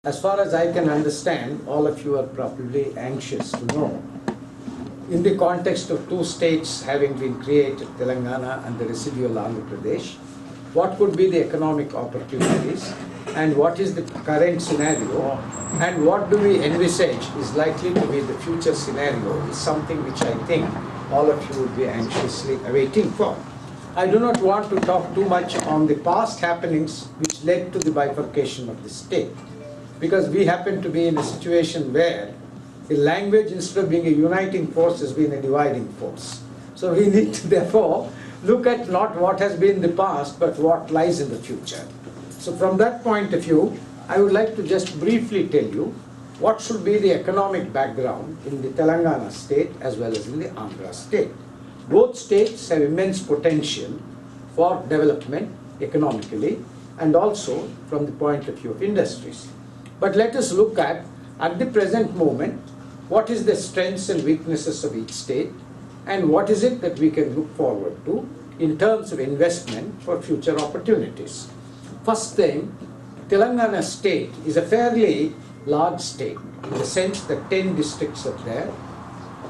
As far as I can understand, all of you are probably anxious to know, in the context of two states having been created, Telangana and the residual Andhra Pradesh, what could be the economic opportunities and what is the current scenario and what do we envisage is likely to be the future scenario is something which I think all of you would be anxiously awaiting for. I do not want to talk too much on the past happenings which led to the bifurcation of the state, because we happen to be in a situation where the language, instead of being a uniting force, has been a dividing force. So we need to therefore look at not what has been the past, but what lies in the future. So from that point of view, I would like to just briefly tell you what should be the economic background in the Telangana state as well as in the Andhra state. Both states have immense potential for development economically and also from the point of view of industries. But let us look at the present moment, what is the strengths and weaknesses of each state and what is it that we can look forward to in terms of investment for future opportunities. First thing, Telangana state is a fairly large state in the sense that 10 districts are there,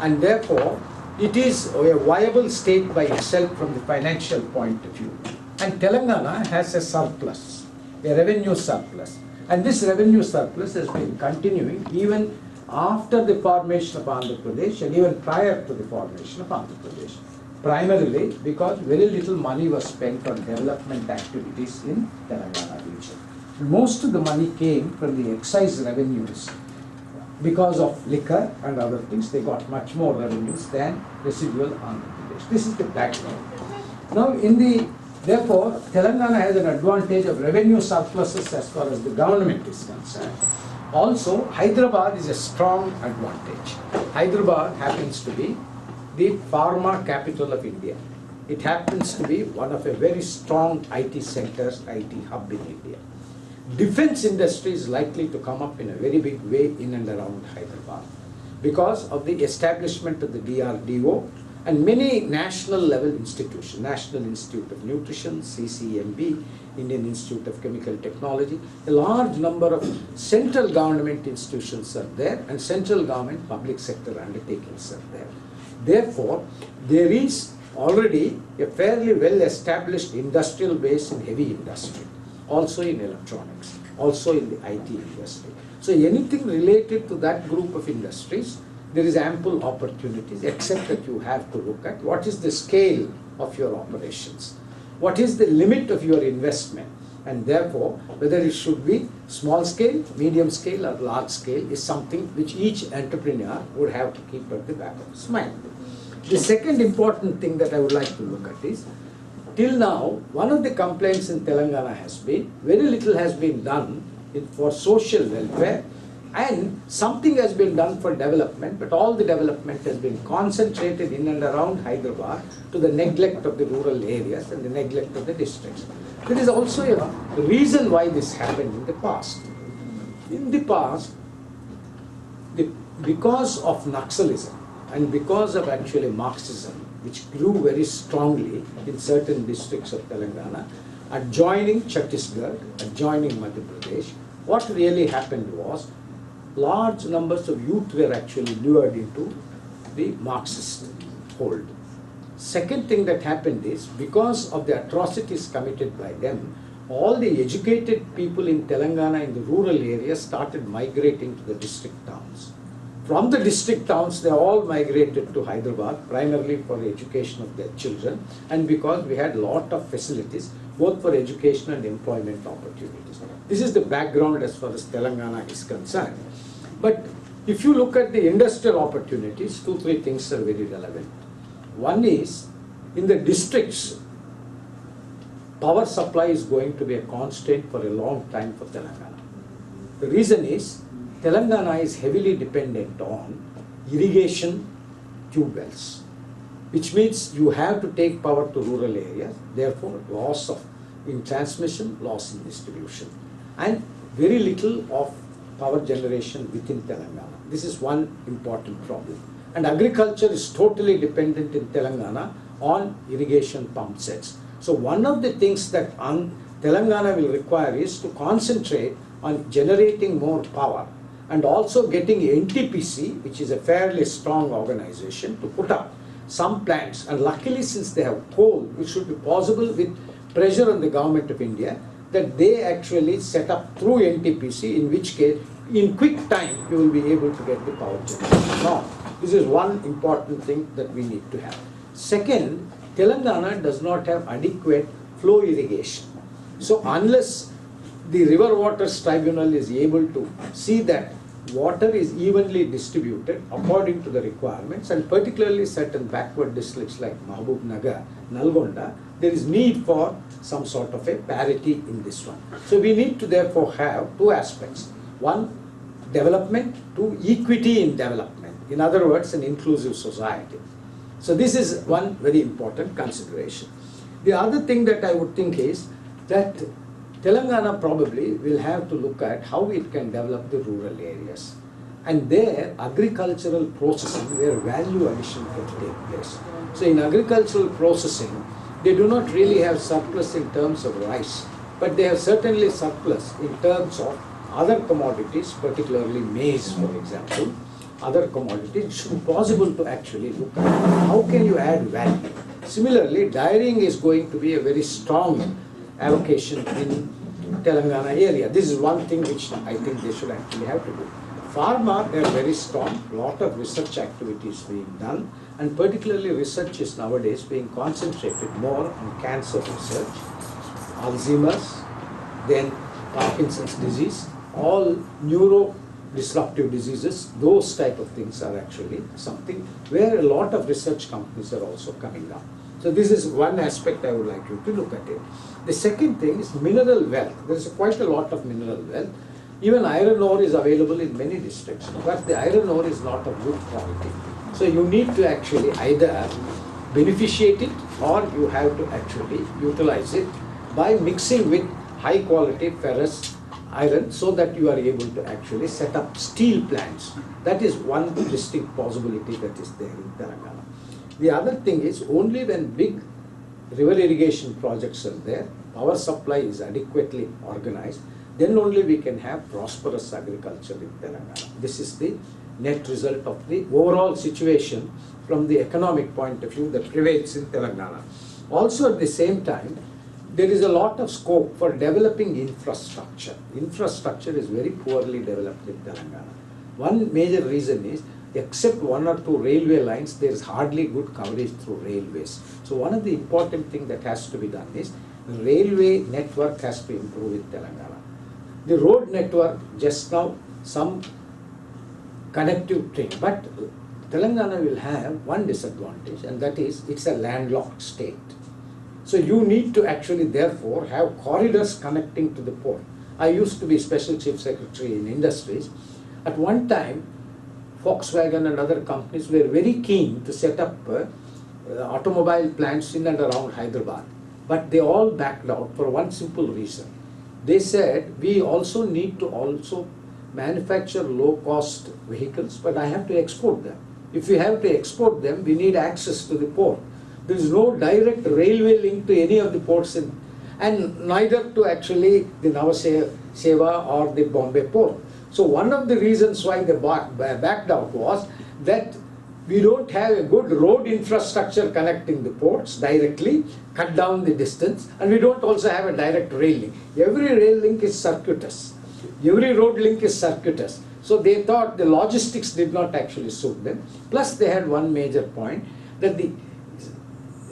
and therefore it is a viable state by itself from the financial point of view. And Telangana has a surplus, a revenue surplus. And this revenue surplus has been continuing even after the formation of Andhra Pradesh and even prior to the formation of Andhra Pradesh. Primarily because very little money was spent on development activities in Telangana region. Most of the money came from the excise revenues. Because of liquor and other things, they got much more revenues than residual Andhra Pradesh. This is the background. Now therefore, Telangana has an advantage of revenue surpluses as far as the government is concerned. Also, Hyderabad is a strong advantage. Hyderabad happens to be the pharma capital of India. It happens to be one of a very strong IT centers, IT hub in India. Defense industry is likely to come up in a very big way in and around Hyderabad because of the establishment of the DRDO and many national level institutions, National Institute of Nutrition, CCMB, Indian Institute of Chemical Technology, a large number of central government institutions are there and central government public sector undertakings are there. Therefore, there is already a fairly well established industrial base in heavy industry, also in electronics, also in the IT industry. So anything related to that group of industries, there is ample opportunities, except that you have to look at what is the scale of your operations, what is the limit of your investment, and therefore whether it should be small scale, medium scale or large scale is something which each entrepreneur would have to keep at the back of his mind. The second important thing that I would like to look at is, till now, one of the complaints in Telangana has been, very little has been done for social welfare, and something has been done for development, but all the development has been concentrated in and around Hyderabad to the neglect of the rural areas and the neglect of the districts. There is also a reason why this happened in the past. In the past, because of Naxalism and because of actually Marxism, which grew very strongly in certain districts of Telangana, adjoining Chhattisgarh, adjoining Madhya Pradesh, what really happened was large numbers of youth were actually lured into the Marxist hold. Second thing that happened is, because of the atrocities committed by them, all the educated people in Telangana in the rural areas started migrating to the district towns. From the district towns, they all migrated to Hyderabad, primarily for the education of their children, and because we had a lot of facilities, both for education and employment opportunities. This is the background as far as Telangana is concerned. But if you look at the industrial opportunities, 2-3 things are very relevant. One is, in the districts, power supply is going to be a constraint for a long time for Telangana. The reason is, Telangana is heavily dependent on irrigation tube wells, which means you have to take power to rural areas, therefore loss in transmission, loss in distribution, and very little of power generation within Telangana. This is one important problem. And agriculture is totally dependent in Telangana on irrigation pump sets. So one of the things that Telangana will require is to concentrate on generating more power and also getting NTPC, which is a fairly strong organization, to put up some plants. And luckily, since they have coal, it should be possible with pressure on the government of India that they actually set up through NTPC, in which case in quick time you will be able to get the power generation. Now, this is one important thing that we need to have. Second, Telangana does not have adequate flow irrigation. So unless the River Waters Tribunal is able to see that water is evenly distributed according to the requirements, and particularly certain backward districts like Mahbub Nagar, Nalgonda, there is need for some sort of a parity in this one. So we need to therefore have two aspects. One, development. Two, equity in development. In other words, an inclusive society. So this is one very important consideration. The other thing that I would think is that Telangana probably will have to look at how it can develop the rural areas. And there, agricultural processing, where value addition can take place. So in agricultural processing, they do not really have surplus in terms of rice, but they have certainly surplus in terms of other commodities, particularly maize, for example. Other commodities, it should be possible to actually look at how can you add value. Similarly, dairying is going to be a very strong allocation in Telangana area. This is one thing which I think they should actually have to do. Pharma, they are very strong, lot of research activities being done, and particularly research is nowadays being concentrated more on cancer research, Alzheimer's, then Parkinson's disease, all neuro-disruptive diseases. Those type of things are actually something where a lot of research companies are also coming up. So this is one aspect I would like you to look at it. The second thing is mineral wealth. There is quite a lot of mineral wealth. Even iron ore is available in many districts, but the iron ore is not of good quality. So you need to actually either beneficiate it or you have to actually utilize it by mixing with high quality ferrous iron so that you are able to actually set up steel plants. That is one distinct possibility that is there in Telangana. The other thing is only when big river irrigation projects are there, power supply is adequately organized, then only we can have prosperous agriculture in Telangana. This is the net result of the overall situation from the economic point of view that prevails in Telangana. Also at the same time, there is a lot of scope for developing infrastructure. Infrastructure is very poorly developed in Telangana. One major reason is, except one or two railway lines, there is hardly good coverage through railways. So one of the important things that has to be done is the railway network has to improve in Telangana. The road network, just now some connective thing, but Telangana will have one disadvantage, and that is it's a landlocked state. So you need to actually therefore have corridors connecting to the port. I used to be Special Chief Secretary in Industries. At one time, Volkswagen and other companies were very keen to set up automobile plants in and around Hyderabad. But they all backed out for one simple reason. They said, we also need to also manufacture low-cost vehicles, but I have to export them. If we have to export them, we need access to the port. There is no direct railway link to any of the ports, and neither to actually the Nava Seva or the Bombay port. So one of the reasons why they backed out was that we don't have a good road infrastructure connecting the ports directly, cut down the distance, and we don't also have a direct rail link. Every rail link is circuitous. Every road link is circuitous. So they thought the logistics did not actually suit them. Plus they had one major point, that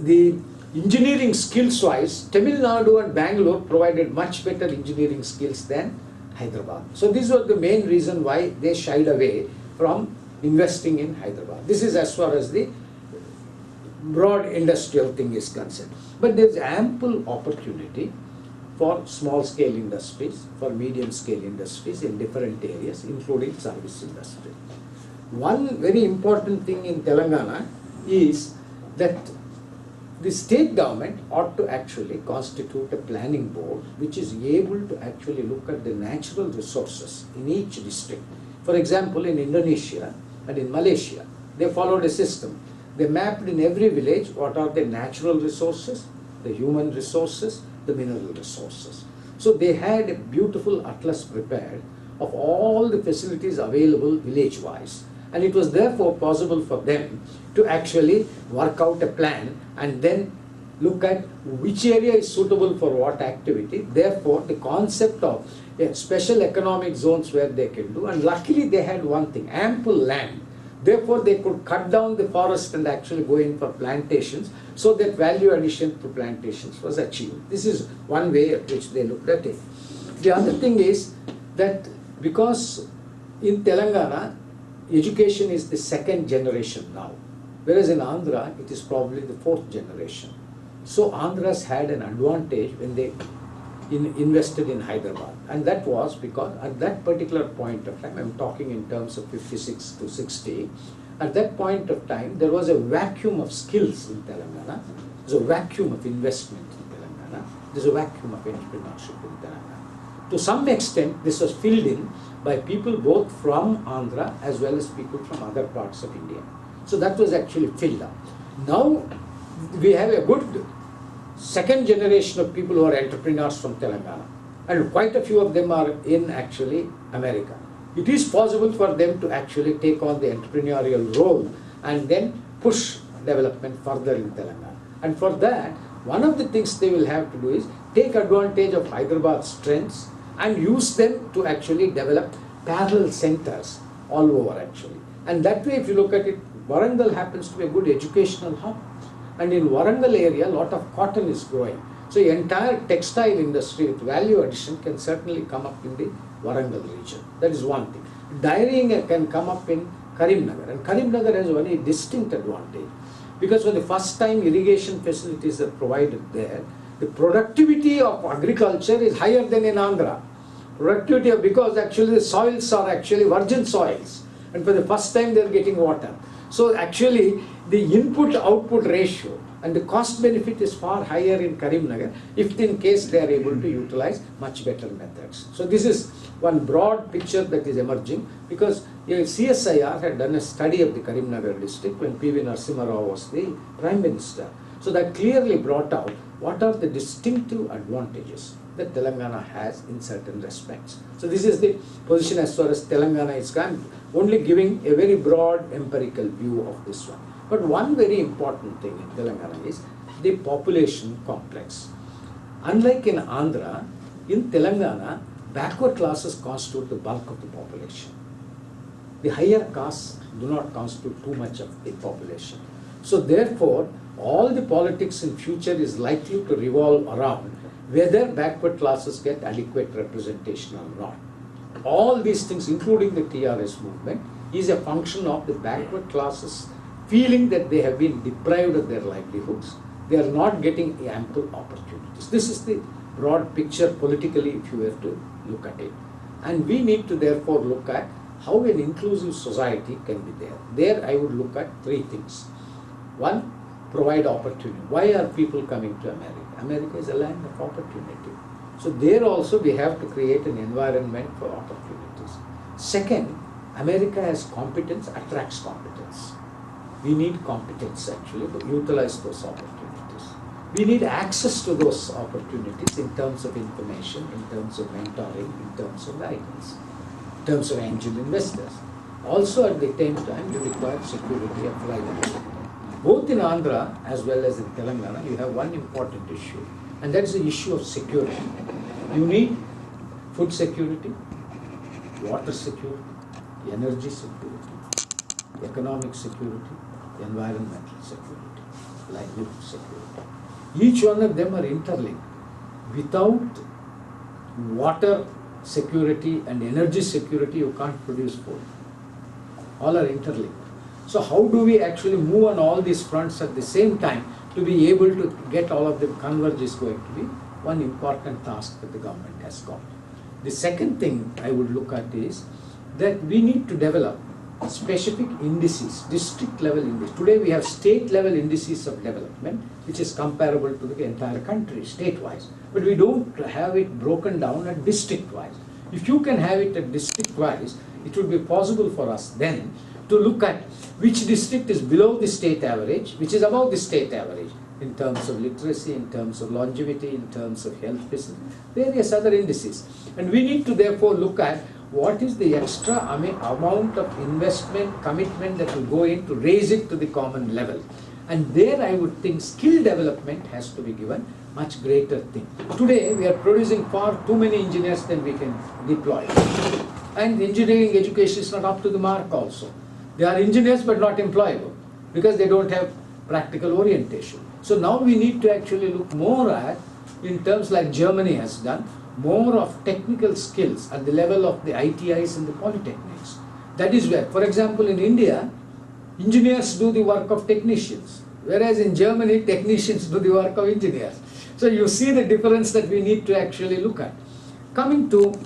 the engineering skills wise, Tamil Nadu and Bangalore provided much better engineering skills than Hyderabad. So this was the main reason why they shied away from investing in Hyderabad. This is as far as the broad industrial thing is concerned. But there is ample opportunity for small scale industries, for medium scale industries in different areas, including service industry. One very important thing in Telangana is that the state government ought to actually constitute a planning board which is able to actually look at the natural resources in each district. For example, in Indonesia and in Malaysia, they followed a system. They mapped in every village what are the natural resources, the human resources, the mineral resources. So they had a beautiful atlas prepared of all the facilities available village-wise. And it was therefore possible for them to actually work out a plan and then look at which area is suitable for what activity. Therefore, the concept of special economic zones where they can do, and luckily they had one thing, ample land. Therefore, they could cut down the forest and actually go in for plantations, so that value addition to plantations was achieved. This is one way at which they looked at it. The other thing is that because in Telangana, education is the second generation now, whereas in Andhra, it is probably the fourth generation. So Andhras had an advantage when they invested in Hyderabad, and that was because at that particular point of time, I'm talking in terms of 56 to 60, at that point of time there was a vacuum of skills in Telangana, there's a vacuum of investment in Telangana, there's a vacuum of entrepreneurship in Telangana. To some extent this was filled in by people both from Andhra as well as people from other parts of India. So that was actually filled up. Now we have a good second generation of people who are entrepreneurs from Telangana, and quite a few of them are in actually America. It is possible for them to actually take on the entrepreneurial role and then push development further in Telangana. And for that, one of the things they will have to do is take advantage of Hyderabad's strengths and use them to actually develop parallel centers all over actually. And that way, if you look at it, Warangal happens to be a good educational hub. And in Warangal area, a lot of cotton is growing. So the entire textile industry with value addition can certainly come up in the Warangal region. That is one thing. Dairying can come up in Karimnagar. And Karimnagar has one distinct advantage. Because for the first time irrigation facilities are provided there, the productivity of agriculture is higher than in Andhra. Productivity of, because actually the soils are actually virgin soils. And for the first time they are getting water. So actually the input-output ratio and the cost benefit is far higher in Karimnagar if in case they are able to utilize much better methods. So this is one broad picture that is emerging, because CSIR had done a study of the Karimnagar district when P.V. Narasimha Rao was the Prime Minister. So that clearly brought out what are the distinctive advantages that Telangana has in certain respects. So this is the position as far as Telangana is concerned. Only giving a very broad empirical view of this one. But one very important thing in Telangana is the population complex. Unlike in Andhra, in Telangana, backward classes constitute the bulk of the population. The higher castes do not constitute too much of the population. So therefore, all the politics in future is likely to revolve around whether backward classes get adequate representation or not. All these things, including the TRS movement, is a function of the backward classes feeling that they have been deprived of their livelihoods. They are not getting ample opportunities. This is the broad picture politically if you were to look at it. And we need to therefore look at how an inclusive society can be there. There I would look at three things. One, provide opportunity. Why are people coming to America? America is a land of opportunity. So there also we have to create an environment for opportunities. Second, America has competence, attracts competence. We need competence actually to utilize those opportunities. We need access to those opportunities in terms of information, in terms of mentoring, in terms of guidance, in terms of angel investors. Also at the same time, you require security of livelihood. Both in Andhra as well as in Telangana, you have one important issue, and that is the issue of security. You need food security, water security, energy security, economic security, environmental security, livelihood security. Each one of them are interlinked. Without water security and energy security, you can't produce food. All are interlinked. So how do we actually move on all these fronts at the same time to be able to get all of them converge is going to be one important task that the government has got. The second thing I would look at is that we need to develop specific indices, district level indices. Today we have state level indices of development which is comparable to the entire country, state-wise. But we don't have it broken down at district-wise. If you can have it at district-wise, it will be possible for us then to look at which district is below the state average, which is above the state average. in terms of literacy, in terms of longevity, in terms of health, various other indices. And we need to therefore look at what is the extra amount of investment, commitment that will go in to raise it to the common level. And there I would think skill development has to be given much greater thing. Today we are producing far too many engineers than we can deploy. And engineering education is not up to the mark also. They are engineers but not employable because they don't have practical orientation. So now we need to actually look more at, in terms like Germany has done, more of technical skills at the level of the ITIs and the polytechnics. That is where, for example, in India, engineers do the work of technicians, whereas in Germany, technicians do the work of engineers. So you see the difference that we need to actually look at. Coming to